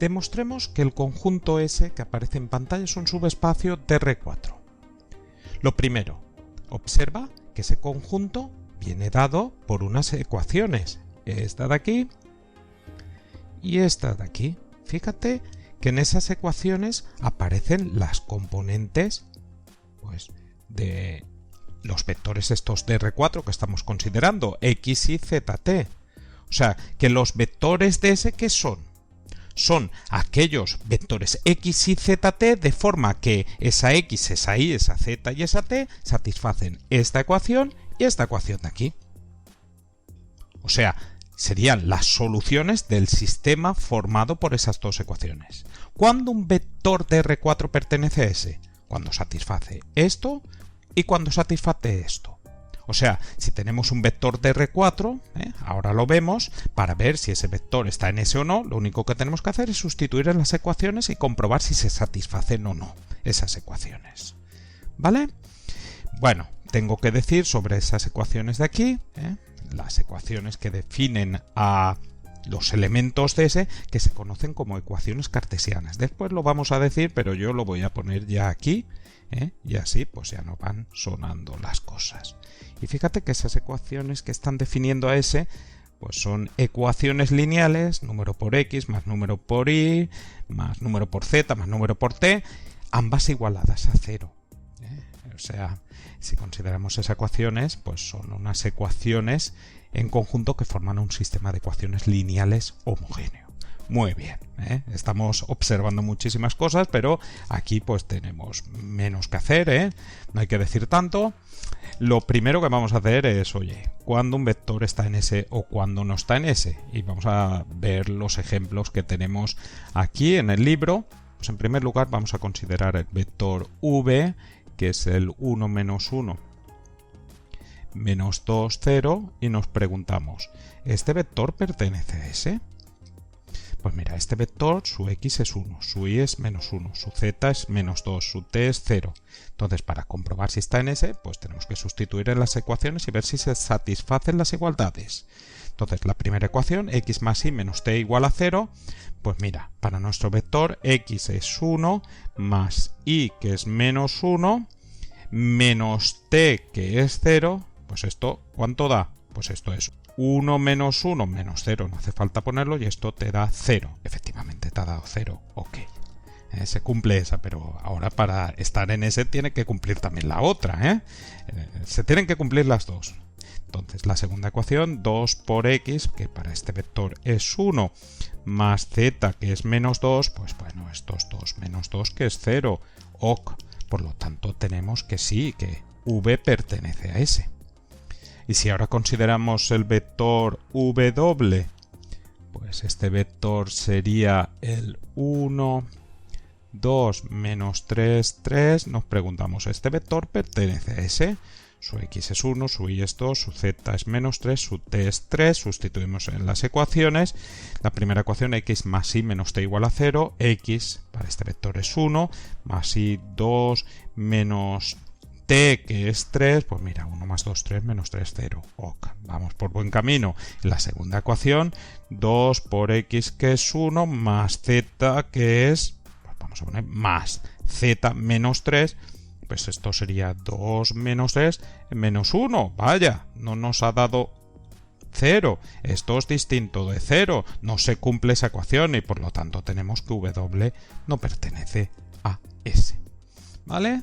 Demostremos que el conjunto S que aparece en pantalla es un subespacio de R4. Lo primero, observa que ese conjunto viene dado por unas ecuaciones. Esta de aquí y esta de aquí. Fíjate que en esas ecuaciones aparecen las componentes pues, de los vectores estos de R4 que estamos considerando, X y ZT. O sea, que los vectores de S, ¿qué son? Son aquellos vectores X y ZT de forma que esa X, esa Y, esa Z y esa T satisfacen esta ecuación y esta ecuación de aquí. O sea, serían las soluciones del sistema formado por esas dos ecuaciones. ¿Cuándo un vector de R4 pertenece a S? Cuando satisface esto y cuando satisface esto. O sea, si tenemos un vector de R4, ahora lo vemos, para ver si ese vector está en S o no, lo único que tenemos que hacer es sustituir en las ecuaciones y comprobar si se satisfacen o no esas ecuaciones. ¿Vale? Bueno, tengo que decir sobre esas ecuaciones de aquí, las ecuaciones que definen a los elementos de S, que se conocen como ecuaciones cartesianas. Después lo vamos a decir, pero yo lo voy a poner ya aquí, y así pues ya no van sonando las cosas. Y fíjate que esas ecuaciones que están definiendo a S pues son ecuaciones lineales, número por X más número por Y, más número por Z, más número por T, ambas igualadas a 0. O sea, si consideramos esas ecuaciones, pues son unas ecuaciones en conjunto que forman un sistema de ecuaciones lineales homogéneo. Muy bien, estamos observando muchísimas cosas, pero aquí pues tenemos menos que hacer, no hay que decir tanto. Lo primero que vamos a hacer es, oye, ¿cuándo un vector está en S o cuándo no está en S? Y vamos a ver los ejemplos que tenemos aquí en el libro. Pues en primer lugar vamos a considerar el vector V, que es el 1 menos 1 menos 2, 0, y nos preguntamos, ¿este vector pertenece a S? Pues mira, este vector, su X es 1, su Y es menos 1, su Z es menos 2, su T es 0. Entonces, para comprobar si está en S, pues tenemos que sustituir en las ecuaciones y ver si se satisfacen las igualdades. Entonces, la primera ecuación, X más Y menos T igual a 0, pues mira, para nuestro vector, X es 1 más Y, que es menos 1, menos T, que es 0, pues esto, ¿cuánto da? Pues esto es 1 menos 1 menos 0, no hace falta ponerlo, y esto te da 0. Efectivamente, te ha dado 0. Ok. Se cumple esa, pero ahora para estar en S tiene que cumplir también la otra. Se tienen que cumplir las dos. Entonces, la segunda ecuación, 2 por X, que para este vector es 1, más Z, que es menos 2, pues bueno, estos 2 menos 2, que es 0. Ok. Por lo tanto, tenemos que sí, que V pertenece a S. Y si ahora consideramos el vector W, pues este vector sería el 1, 2, menos 3, 3. Nos preguntamos, ¿este vector pertenece a S? Su X es 1, su Y es 2, su Z es menos 3, su T es 3. Sustituimos en las ecuaciones. La primera ecuación, X más Y menos T igual a 0. X para este vector es 1, más Y 2, menos T, que es 3, pues mira, 1 más 2, 3, menos 3, 0. Ok, vamos por buen camino. En la segunda ecuación, 2 por X, que es 1, más Z, que es, pues vamos a poner más Z menos 3, pues esto sería 2 menos 3, menos 1. Vaya, no nos ha dado 0. Esto es distinto de 0. No se cumple esa ecuación y por lo tanto tenemos que W no pertenece a S. ¿Vale?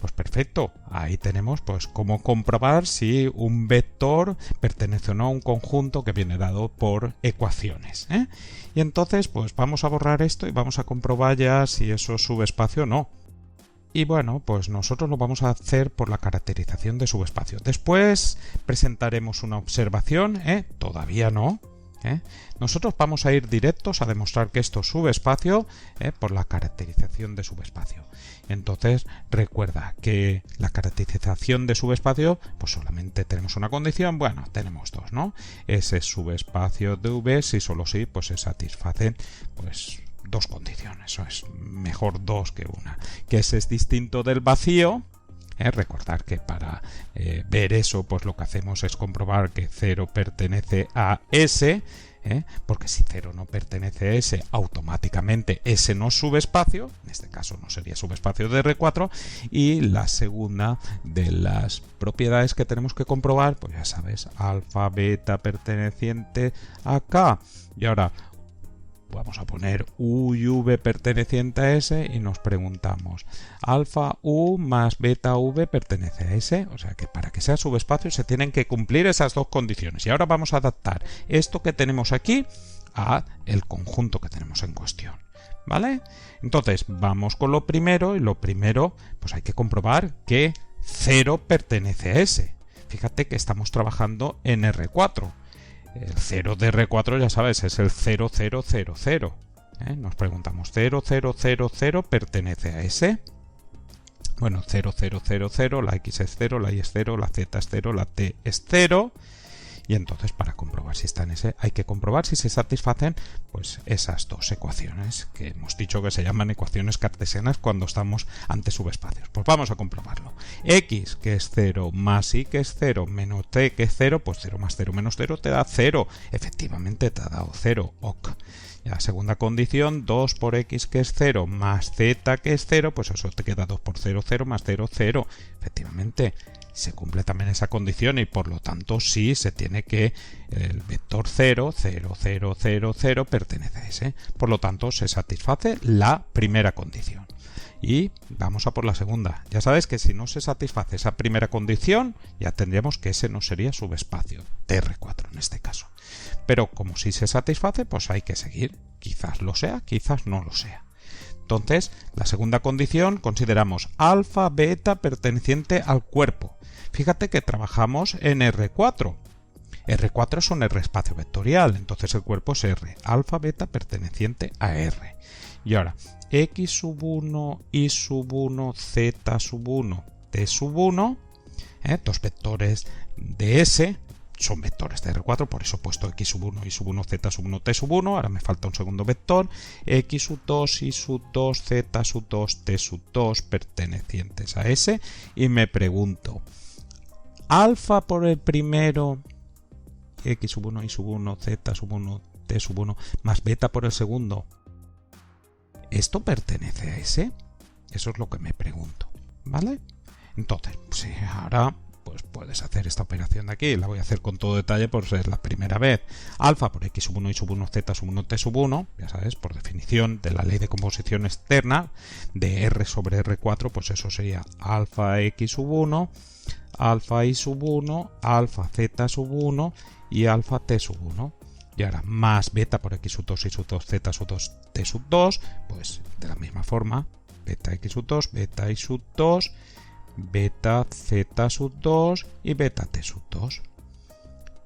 Pues perfecto, ahí tenemos pues cómo comprobar si un vector pertenece o no a un conjunto que viene dado por ecuaciones. Y entonces pues vamos a borrar esto y vamos a comprobar ya si eso es subespacio o no. Y bueno, pues nosotros lo vamos a hacer por la caracterización de subespacio. Después presentaremos una observación, todavía no. Nosotros vamos a ir directos a demostrar que esto es subespacio por la caracterización de subespacio. Entonces recuerda que la caracterización de subespacio pues solamente tenemos una condición, bueno, tenemos dos, ¿no? Ese subespacio de V, si solo sí, pues se satisfacen pues dos condiciones, eso es mejor dos que una, que ese es distinto del vacío. Recordar que para ver eso pues lo que hacemos es comprobar que 0 pertenece a S, porque si 0 no pertenece a S, automáticamente S no es subespacio, en este caso no sería subespacio de R4, y la segunda de las propiedades que tenemos que comprobar, pues ya sabes, alfa, beta perteneciente a K, y ahora vamos a poner U y V perteneciente a S y nos preguntamos, alfa U más beta V pertenece a S, o sea que para que sea subespacio se tienen que cumplir esas dos condiciones. Y ahora vamos a adaptar esto que tenemos aquí a el conjunto que tenemos en cuestión, ¿vale? Entonces vamos con lo primero, y lo primero pues hay que comprobar que 0 pertenece a S. Fíjate que estamos trabajando en R4. El 0 de R4 ya sabes, es el 0, 0, 0, 0. Nos preguntamos, 0, 0, 0, 0 pertenece a S. Bueno, 0, 0, 0, 0, la X es 0, la Y es 0, la Z es 0, la T es 0. Y entonces para comprobar si está en S, hay que comprobar si se satisfacen pues esas dos ecuaciones que hemos dicho que se llaman ecuaciones cartesianas cuando estamos ante subespacios. Pues vamos a comprobarlo. X, que es 0, más Y, que es 0, menos T, que es 0, pues 0 más 0 menos 0 te da 0. Efectivamente te ha dado 0. Ok. La segunda condición, 2 por X, que es 0, más Z, que es 0, pues eso te queda 2 por 0, 0, más 0, 0. Efectivamente, se cumple también esa condición y por lo tanto sí se tiene que el vector 0, 0, 0, 0, 0 pertenece a S. Por lo tanto se satisface la primera condición. Y vamos a por la segunda. Ya sabes que si no se satisface esa primera condición, ya tendríamos que ese no sería subespacio, TR4 en este caso. Pero como si se satisface, pues hay que seguir. Quizás lo sea, quizás no lo sea. Entonces, la segunda condición consideramos alfa, beta perteneciente al cuerpo. Fíjate que trabajamos en R4. R4 es un R espacio vectorial, entonces el cuerpo es R. Alfa, beta perteneciente a R. Y ahora, X sub 1, Y sub 1, Z sub 1, T sub 1, dos vectores de S, son vectores de R4, por eso he puesto X sub 1, Y sub 1, Z sub 1, T sub 1, ahora me falta un segundo vector, X sub 2, Y sub 2, Z sub 2, T sub 2 pertenecientes a S, y me pregunto, alfa por el primero, X sub 1, Y sub 1, Z sub 1, T sub 1, más beta por el segundo, ¿esto pertenece a S? Eso es lo que me pregunto, ¿vale? Entonces, sí, ahora pues puedes hacer esta operación de aquí, la voy a hacer con todo detalle por ser la primera vez. Alfa por X sub 1, Y sub 1, Z sub 1, T sub 1, ya sabes, por definición de la ley de composición externa de R sobre R4, pues eso sería alfa X sub 1, alfa Y sub 1, alfa Z sub 1 y alfa T sub 1. Y ahora más beta por X sub 2, Y sub 2, Z sub 2, T sub 2, pues de la misma forma, beta X sub 2, beta Y sub 2, beta Z sub 2 y beta T sub 2.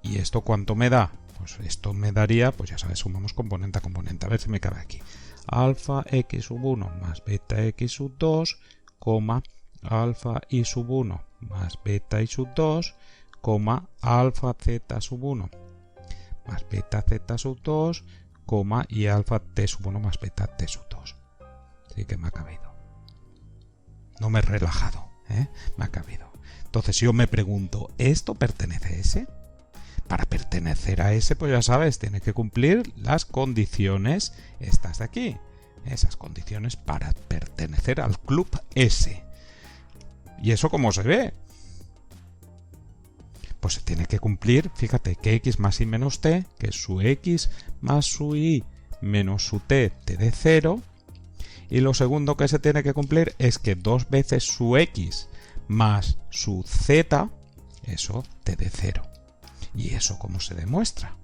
¿Y esto cuánto me da? Pues esto me daría, pues ya sabes, sumamos componente a componente, a ver si me cabe aquí. Alfa X sub 1 más beta X sub 2, coma, alfa Y sub 1 más beta Y sub 2, coma, alfa Z sub 1 más beta Z sub 2, coma, y alfa T sub 1 más beta T sub 2. Así que me ha cabido. No me he relajado, me ha cabido. Entonces yo me pregunto, ¿esto pertenece a S? Para pertenecer a S, pues ya sabes, tiene que cumplir las condiciones estas de aquí. Esas condiciones para pertenecer al club S. ¿Y eso cómo se ve? Pues se tiene que cumplir, fíjate, que X más Y menos T, que es su X más su Y menos su T te dé 0. Y lo segundo que se tiene que cumplir es que 2 veces su X más su Z, eso te dé 0. ¿Y eso cómo se demuestra?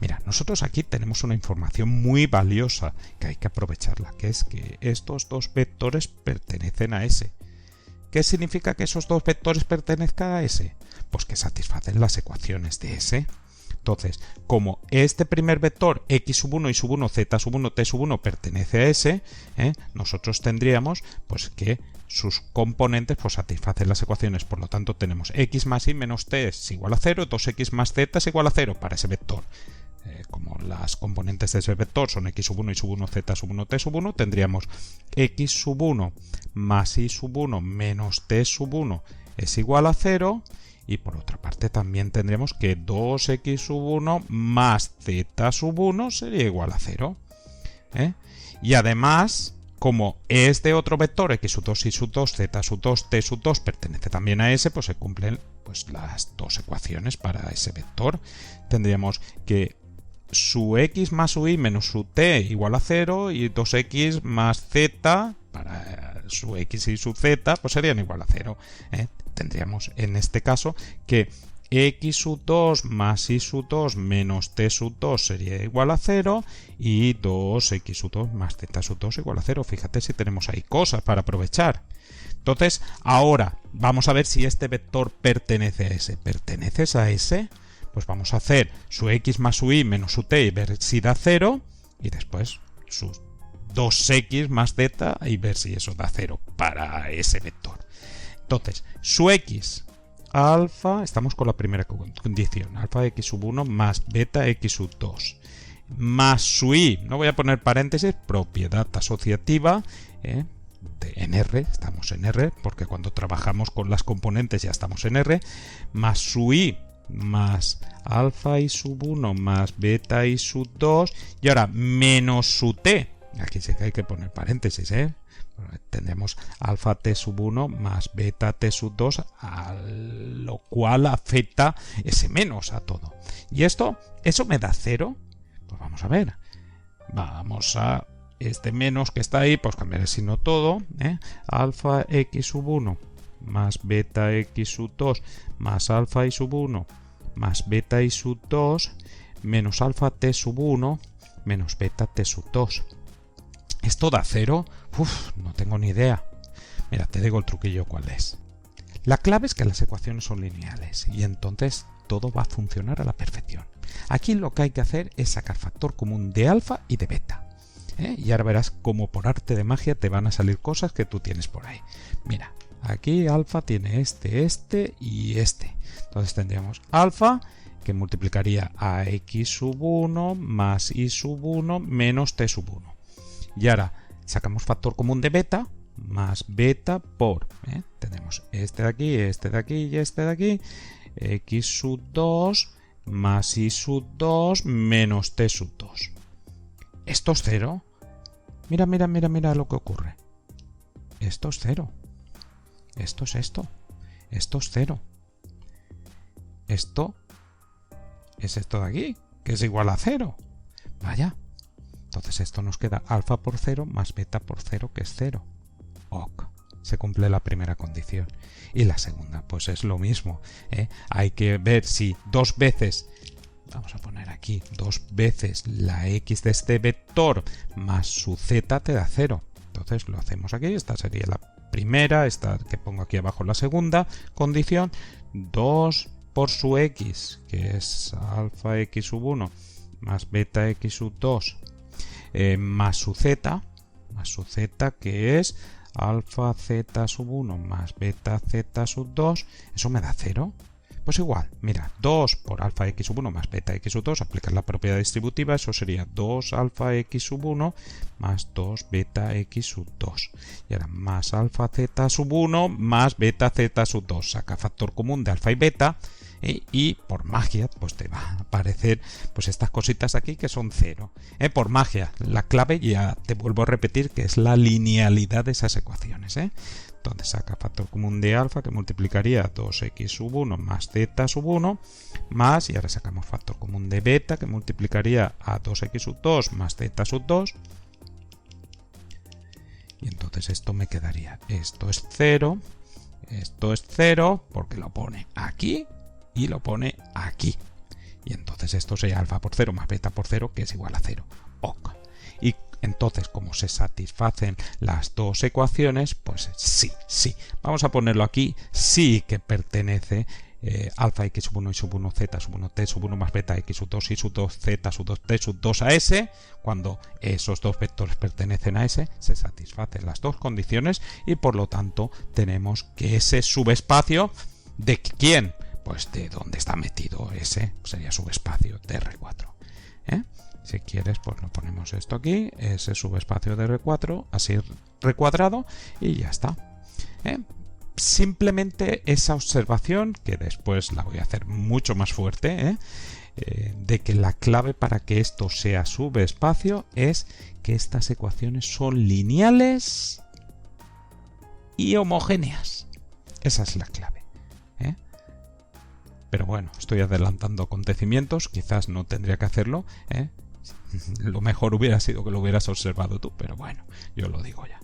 Mira, nosotros aquí tenemos una información muy valiosa que hay que aprovecharla, que es que estos dos vectores pertenecen a S. ¿Qué significa que esos dos vectores pertenezcan a S? Pues que satisfacen las ecuaciones de S. Entonces, como este primer vector X sub 1, Y sub 1, Z sub 1, T sub 1 pertenece a S, nosotros tendríamos pues que sus componentes pues satisfacen las ecuaciones. Por lo tanto, tenemos X más Y menos T es igual a 0, 2X más Z es igual a 0 para ese vector. Como las componentes de ese vector son X sub 1, Y sub 1, Z sub 1, T sub 1, tendríamos X sub 1 más Y sub 1 menos T sub 1 es igual a 0. Y por otra parte también tendremos que 2x sub 1 más z sub 1 sería igual a 0. Y además, como es de otro vector, x sub 2, y sub 2, z sub 2, t sub 2 pertenece también a ese, pues se cumplen pues, las dos ecuaciones para ese vector. Tendríamos que su x más su y menos su t igual a 0 y 2x más z para su x y su z pues serían igual a 0. Tendríamos en este caso que x sub 2 más y sub 2 menos t sub 2 sería igual a 0 y 2x sub 2 más z sub 2 igual a 0. Fíjate si tenemos ahí cosas para aprovechar. Entonces, ahora vamos a ver si este vector pertenece a ese. ¿Perteneces a ese? Pues vamos a hacer su x más su y menos su t y ver si da 0 y después sus 2x más z y ver si eso da 0 para ese vector. Entonces, su x alfa, estamos con la primera condición, alfa x sub 1 más beta x sub 2, más su y, no voy a poner paréntesis, propiedad asociativa, en R, estamos en R, porque cuando trabajamos con las componentes ya estamos en R, más su y más alfa y sub 1 más beta y sub 2, y ahora menos su t, aquí sí que hay que poner paréntesis, tendremos alfa t sub 1 más beta t sub 2, a lo cual afecta ese menos a todo. ¿Y eso me da 0? Pues vamos a ver. Vamos a este menos que está ahí, pues cambiar el signo todo. Alfa x sub 1 más beta x sub 2 más alfa y sub 1 más beta y sub 2 menos alfa t sub 1 menos beta t sub 2. ¿Esto da 0? No tengo ni idea. Mira, te digo el truquillo cuál es. La clave es que las ecuaciones son lineales y entonces todo va a funcionar a la perfección. Aquí lo que hay que hacer es sacar factor común de alfa y de beta. Y ahora verás cómo por arte de magia te van a salir cosas que tú tienes por ahí. Mira, aquí alfa tiene este y este. Entonces tendríamos alfa que multiplicaría a x sub 1 más y sub 1 menos t sub 1. Y ahora sacamos factor común de beta más beta por, tenemos este de aquí y este de aquí, x sub 2 más y sub 2 menos t sub 2. ¿Esto es 0? Mira lo que ocurre. Esto es 0. Esto es esto. Esto es 0. Esto es esto de aquí, que es igual a 0. Vaya. Entonces esto nos queda alfa por 0 más beta por 0, que es 0. Ok. Se cumple la primera condición. Y la segunda, pues es lo mismo. Hay que ver si dos veces, vamos a poner aquí, dos veces la x de este vector más su z te da 0. Entonces lo hacemos aquí. Esta sería la primera, esta que pongo aquí abajo la segunda condición. 2 por su x, que es alfa x sub 1 más beta x sub 2 más su z que es alfa z sub 1 más beta z sub 2, eso me da 0. Pues igual, mira, 2 por alfa x sub 1 más beta x sub 2, aplicar la propiedad distributiva, eso sería 2 alfa x sub 1 más 2 beta x sub 2. Y ahora más alfa z sub 1 más beta z sub 2, saca factor común de alfa y beta, y por magia pues te va a aparecer pues estas cositas aquí que son 0. Por magia, la clave ya te vuelvo a repetir que es la linealidad de esas ecuaciones. Entonces saca factor común de alfa que multiplicaría 2x sub 1 más z sub 1 más, y ahora sacamos factor común de beta que multiplicaría a 2x sub 2 más z sub 2, y entonces esto me quedaría, esto es 0 porque lo pone aquí y lo pone aquí, y entonces esto sería alfa por 0 más beta por 0, que es igual a 0. Ok. Y entonces, como se satisfacen las dos ecuaciones, pues sí. Vamos a ponerlo aquí, sí que pertenece alfa x sub 1 y sub 1 z sub 1 t sub 1 más beta x sub 2 y sub 2 z sub 2 t sub 2 a S. Cuando esos dos vectores pertenecen a S, se satisfacen las dos condiciones y por lo tanto tenemos que ese subespacio, ¿de quién? Pues de donde está metido ese, sería subespacio de R4. Si quieres, pues lo ponemos esto aquí, ese subespacio de R4, así recuadrado, y ya está. simplemente esa observación, que después la voy a hacer mucho más fuerte, de que la clave para que esto sea subespacio es que estas ecuaciones son lineales y homogéneas. Esa es la clave. Pero bueno, estoy adelantando acontecimientos, quizás no tendría que hacerlo. Lo mejor hubiera sido que lo hubieras observado tú, pero bueno, yo lo digo ya.